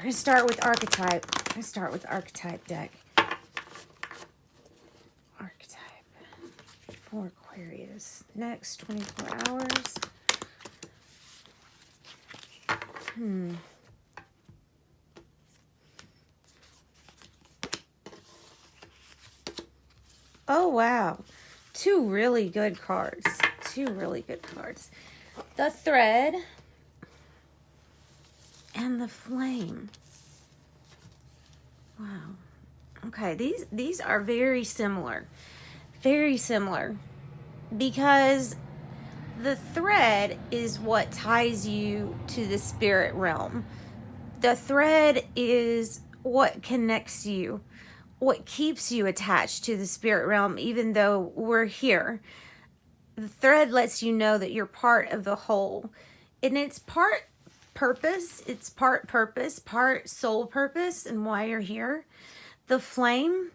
going to start with archetype. I'm going to start with archetype deck. Archetype for Aquarius. Next 24 hours. Oh, wow. Two really good cards. Two really good cards. The thread and the flame. Wow. Okay, these are very similar. Very similar. Because the thread is what ties you to the spirit realm. The thread is what connects you, what keeps you attached to the spirit realm, even though we're here. The thread lets you know that you're part of the whole. And it's part purpose, part soul purpose, and why you're here. The flame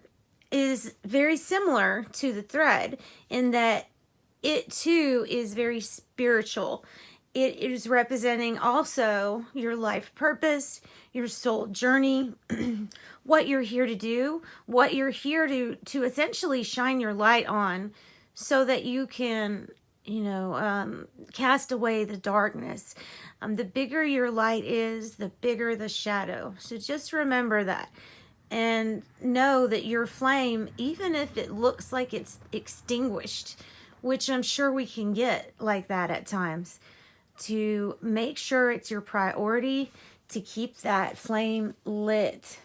is very similar to the thread in that it too is very spiritual. It is representing also your life purpose, your soul journey, what you're here to do, what you're here to essentially shine your light on so that you can, cast away the darkness. The bigger your light is, the bigger the shadow. So just remember that. And know that your flame, even if it looks like it's extinguished, which I'm sure we can get like that at times, to make sure it's your priority to keep that flame lit.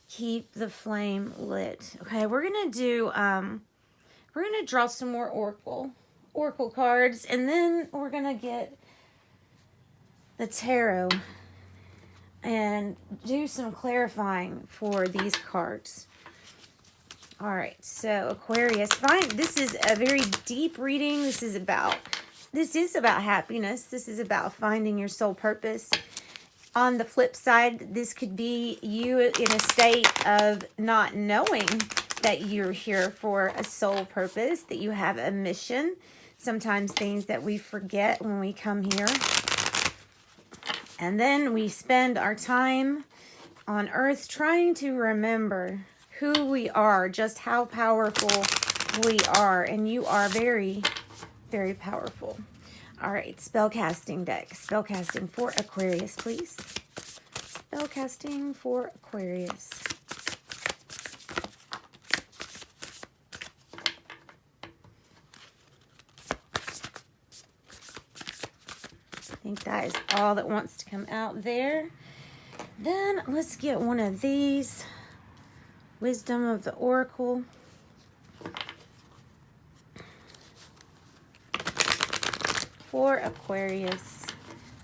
Keep the flame lit. Okay, we're gonna draw some more oracle cards, and then we're gonna get the tarot and do some clarifying for these cards. All right, so Aquarius, fine. This is a very deep reading. This is about happiness. This is about finding your soul purpose. On the flip side, this could be you in a state of not knowing that you're here for a soul purpose, that you have a mission. Sometimes things that we forget when we come here. And then we spend our time on earth trying to remember who we are, just how powerful we are. And you are very, very powerful. All right, spellcasting deck. Spellcasting for Aquarius, please. Spellcasting for Aquarius. I think that is all that wants to come out there. Then let's get one of these. Wisdom of the Oracle. For Aquarius.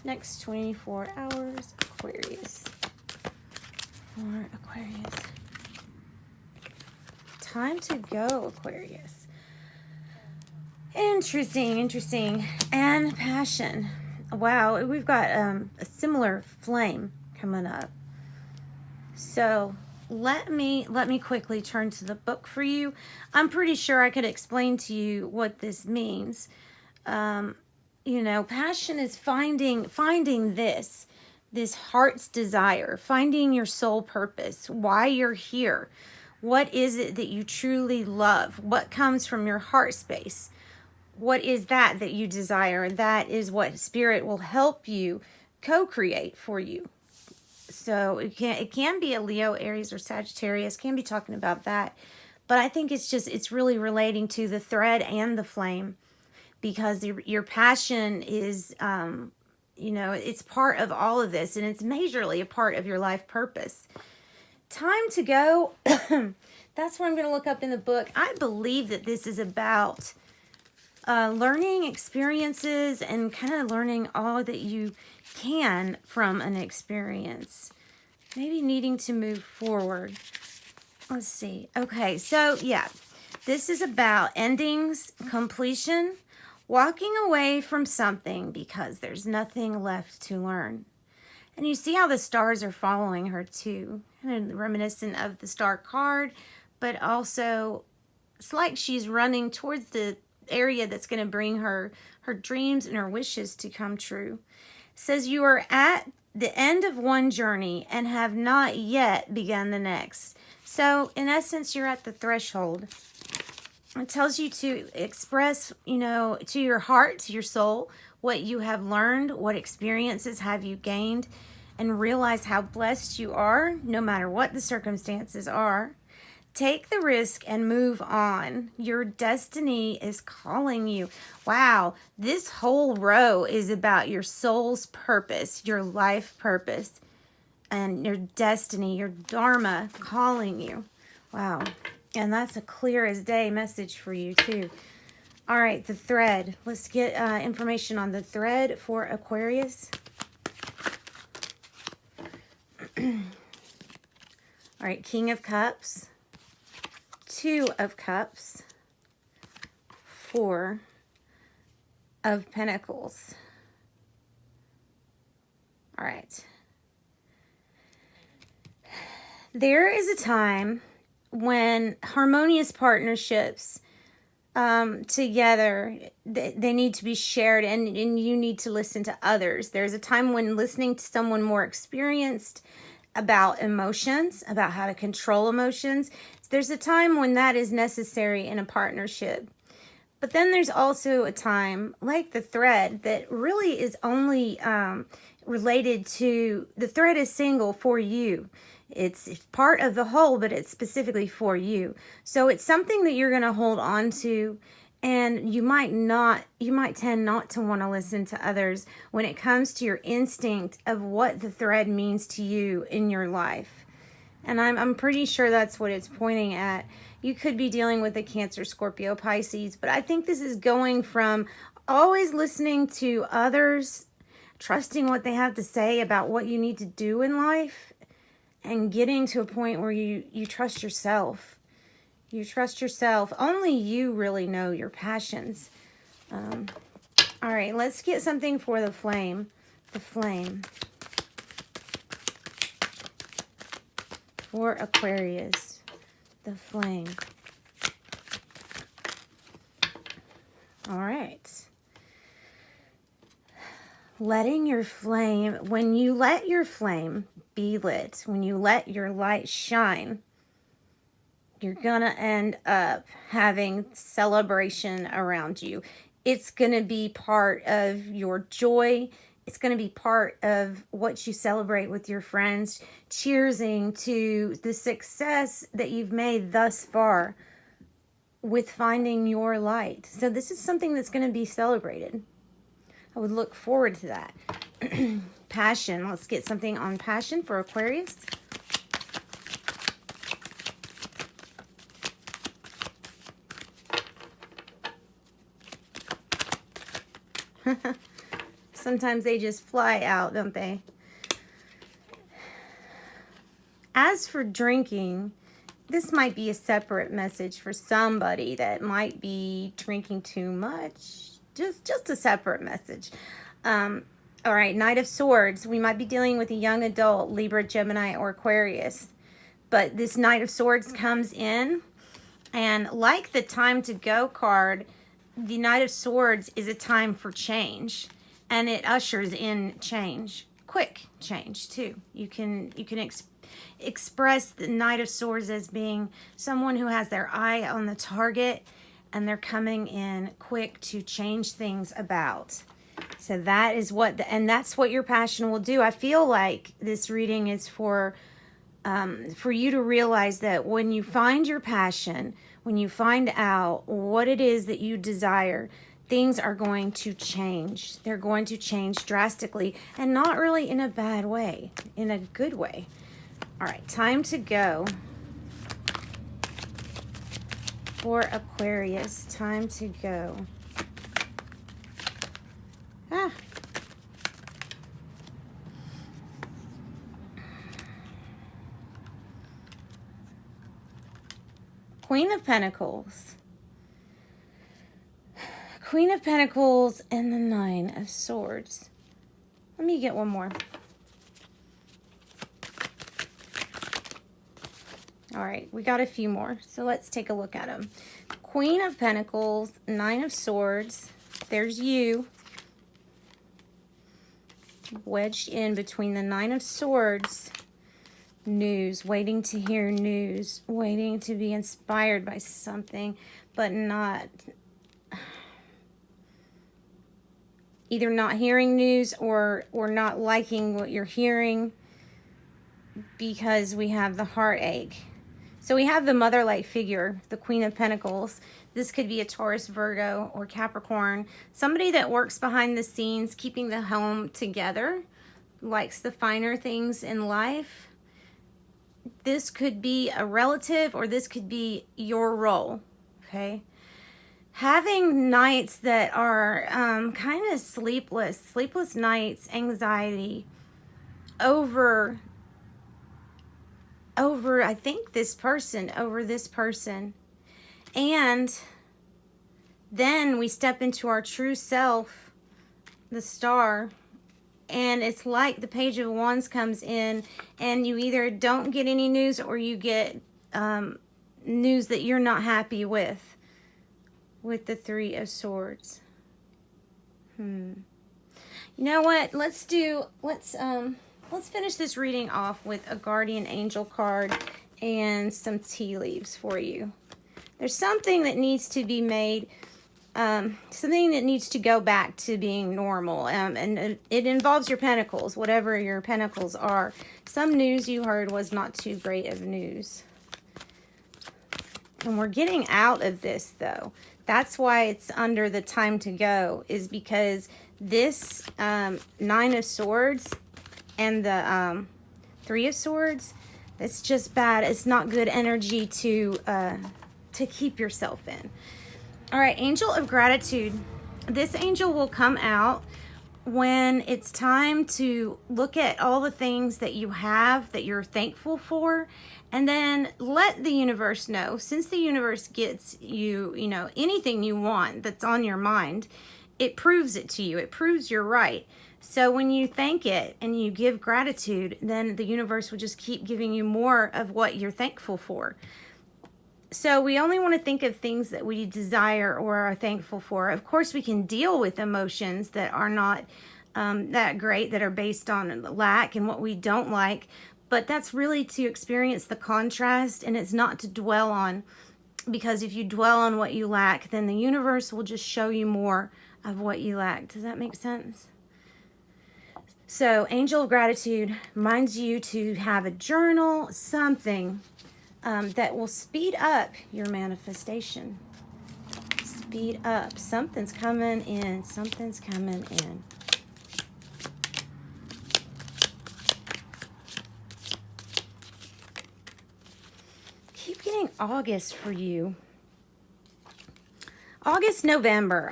Next 24 hours, Aquarius. For Aquarius. Time to go, Aquarius. Interesting. And passion. Wow, we've got a similar flame coming up. So let me quickly turn to the book for you. I'm pretty sure I could explain to you what this means. Passion is finding this heart's desire, finding your soul purpose, why you're here. What is it that you truly love? What comes from your heart space? What is that you desire? That is what Spirit will help you co-create for you. So it can be a Leo, Aries, or Sagittarius. Can be talking about that. But I think it's really relating to the thread and the flame, because your passion is, it's part of all of this, and it's majorly a part of your life purpose. Time to go. That's what I'm going to look up in the book. I believe that this is about learning experiences and kind of learning all that you can from an experience. Maybe needing to move forward. Let's see. Okay, so yeah, this is about endings, completion, walking away from something because there's nothing left to learn. And you see how the stars are following her too, kind of reminiscent of the star card, but also it's like she's running towards the area that's going to bring her dreams and her wishes to come true. It says you are at the end of one journey and have not yet begun the next. So in essence, you're at the threshold. It tells you to express, to your heart, to your soul, what you have learned, what experiences have you gained, and realize how blessed you are, no matter what the circumstances are. Take the risk and move on. Your destiny is calling you. Wow, this whole row is about your soul's purpose, your life purpose, and your destiny, your dharma calling you. Wow, and that's a clear as day message for you too. All right, the thread. Let's get information on the thread for Aquarius. All right, King of Cups. 2 of Cups, 4 of Pentacles. All right. There is a time when harmonious partnerships together, they need to be shared, and you need to listen to others. There's a time when listening to someone more experienced about emotions, about how to control emotions, there's a time when that is necessary in a partnership. But then there's also a time, like the thread, that really is only related to, the thread is single for you. It's part of the whole, but it's specifically for you. So it's something that you're going to hold on to, and you might tend not to want to listen to others when it comes to your instinct of what the thread means to you in your life. And I'm pretty sure that's what it's pointing at. You could be dealing with a Cancer, Scorpio, Pisces, but I think this is going from always listening to others, trusting what they have to say about what you need to do in life, and getting to a point where you trust yourself. You trust yourself. Only you really know your passions. All right, let's get something for the flame. The flame. For Aquarius, the flame. All right. Letting your flame, when you let your flame be lit, when you let your light shine, you're going to end up having celebration around you. It's going to be part of your joy. It's going to be part of what you celebrate with your friends, cheersing to the success that you've made thus far with finding your light. So this is something that's going to be celebrated. I would look forward to that. Passion. Let's get something on passion for Aquarius. Sometimes they just fly out, don't they? As for drinking, this might be a separate message for somebody that might be drinking too much. Just a separate message. All right, Knight of Swords. We might be dealing with a young adult, Libra, Gemini, or Aquarius. But this Knight of Swords comes in, and like the Time to Go card, the Knight of Swords is a time for change, and it ushers in change, quick change too. You can express the Knight of Swords as being someone who has their eye on the target, and they're coming in quick to change things about. So that is and that's what your passion will do. I feel like this reading is for you to realize that when you find your passion, when you find out what it is that you desire, things are going to change. They're going to change drastically, and not really in a bad way, in a good way. All right, time to go. For Aquarius, time to go. Queen of Pentacles. Queen of Pentacles and the Nine of Swords. Let me get one more. All right, we got a few more, so let's take a look at them. Queen of Pentacles, Nine of Swords. There's you. wedged in between the Nine of Swords, news, waiting to hear news, waiting to be inspired by something, but not, either not hearing news or not liking what you're hearing, because we have the heartache. So we have the mother-like figure, the Queen of Pentacles. This could be a Taurus, Virgo, or Capricorn. Somebody that works behind the scenes, keeping the home together, likes the finer things in life. This could be a relative, or this could be your role, okay? Having nights that are kind of sleepless nights, anxiety over I think this person, over this person. And then we step into our true self, the Star, and it's like the Page of Wands comes in, and you either don't get any news, or you get news that you're not happy with the Three of Swords. You know what? Let's finish this reading off with a guardian angel card and some tea leaves for you. There's something that needs to be made, something that needs to go back to being normal, and it involves your pentacles, whatever your pentacles are. Some news you heard was not too great of news. And we're getting out of this, though. That's why it's under the time to go, is because this Nine of Swords and the Three of Swords, it's just bad. It's not good energy to keep yourself in. All right, Angel of Gratitude. This angel will come out when it's time to look at all the things that you have that you're thankful for, and then let the universe know. Since the universe gets you, anything you want that's on your mind, it proves it to you. It proves you're right. So when you thank it and you give gratitude, then the universe will just keep giving you more of what you're thankful for. So we only want to think of things that we desire or are thankful for. Of course, we can deal with emotions that are not that great, that are based on lack and what we don't like. But that's really to experience the contrast, and it's not to dwell on. Because if you dwell on what you lack, then the universe will just show you more of what you lack. Does that make sense? So Angel of Gratitude reminds you to have a journal, something that will speed up your manifestation. Speed up. Something's coming in. Something's coming in. Keep getting August for you. August, November.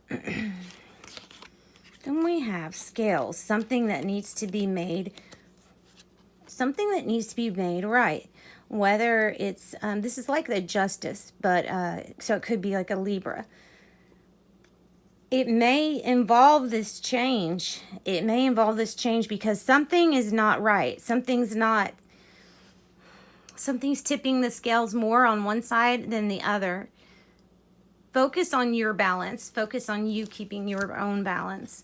Then we have Scales, something that needs to be made right. Whether it's, this is like the Justice, but so it could be like a Libra. It may involve this change. Because something is not right. Something's tipping the scales more on one side than the other. Focus on your balance. Focus on you keeping your own balance.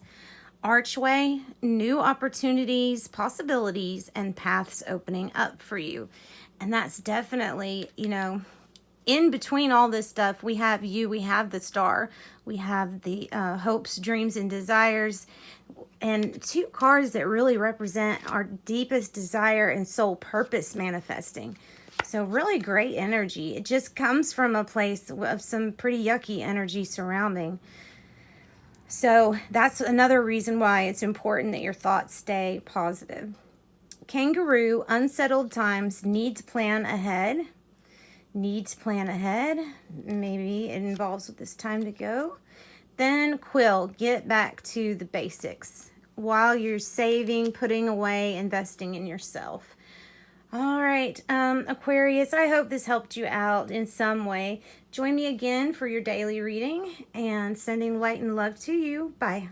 Archway, new opportunities, possibilities, and paths opening up for you. And that's definitely, in between all this stuff, we have you, we have the Star, we have the hopes, dreams, and desires, and two cards that really represent our deepest desire and soul purpose manifesting. So really great energy. It just comes from a place of some pretty yucky energy surrounding. So that's another reason why it's important that your thoughts stay positive. Kangaroo, unsettled times, need to plan ahead. Maybe it involves with this time to go. Then Quill, get back to the basics while you're saving, putting away, investing in yourself. All right, Aquarius, I hope this helped you out in some way. Join me again for your daily reading, and sending light and love to you. Bye.